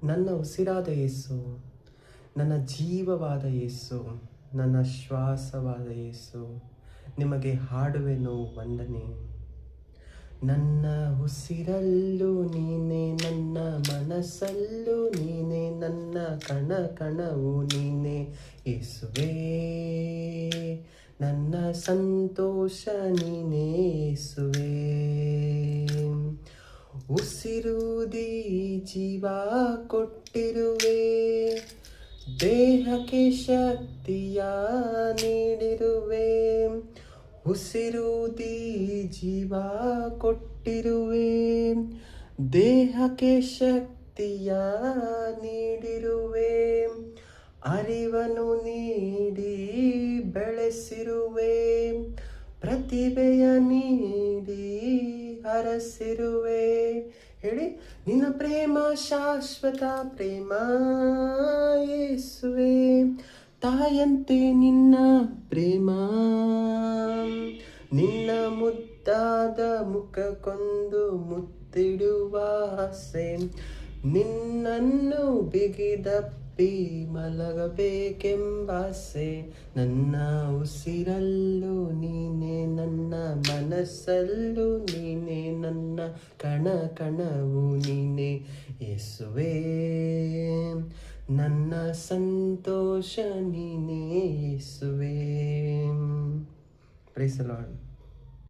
ನನ್ನ ಉಸಿರಾದ ಯೇಸು, ನನ್ನ ಜೀವವಾದ ಯೇಸು, ನನ್ನ ಶ್ವಾಸವಾದ ಯೇಸು, ನಿಮಗೆ ಹಾಡುವೆನು ವಂದನೆ. ನನ್ನ ಉಸಿರಲ್ಲೂ ನೀನೆ, ನನ್ನ ಮನಸ್ಸಲ್ಲೂ ನೀನೆ, ನನ್ನ ಕಣ ಕಣವು ನೀನೆ ಯೇಸುವೇ. ನನ್ನ ಸಂತೋಷ ನೀನೇ ಯೇಸುವೇ. ಉಸಿರುದಿ ಜೀವ ಕೊಟ್ಟಿರುವೆ, ದೇಹಕ್ಕೆ ಶಕ್ತಿಯ ನೀಡಿರುವೆ. ಉಸಿರುದಿ ಜೀವ ಕೊಟ್ಟಿರುವೆ, ದೇಹಕ್ಕೆ ಶಕ್ತಿಯ ನೀಡಿರುವೆ. ಅರಿವನ್ನು ನೀಡಿ ಬೆಳೆಸಿರುವೆ, ಪ್ರತಿಭೆಯ ನೀಡಿ ಹರಸಿರುವೆ. ಹೇಳಿ, ನಿನ್ನ ಪ್ರೇಮ ಶಾಶ್ವತ ಪ್ರೇಮ ಯೇಸುವೆ. ತಾಯಂತೆ ನಿನ್ನ ಪ್ರೇಮ, ನಿನ್ನ ಮುದ್ದಾದ ಮುಖಕ್ಕೊಂದು ಮುತ್ತಿಡುವ ಆಸೆ. ನಿನ್ನನ್ನು ಬಿಗಿದಪ್ಪಿ ಮಲಗಬೇಕೆಂಬಾಸೆ. ನನ್ನ ಉಸಿರಲ್ಲೂ ನೀನೆ, ನನ್ನ ಮನಸ್ಸಲ್ಲೂ ನೀನೆ, ನನ್ನ ಕಣ ಕಣವು ನೀನೆ ಯೇಸುವೇ. ನನ್ನ ಸಂತೋಷ ನೀನೇ ಯೇಸುವೇ. Praise the lord.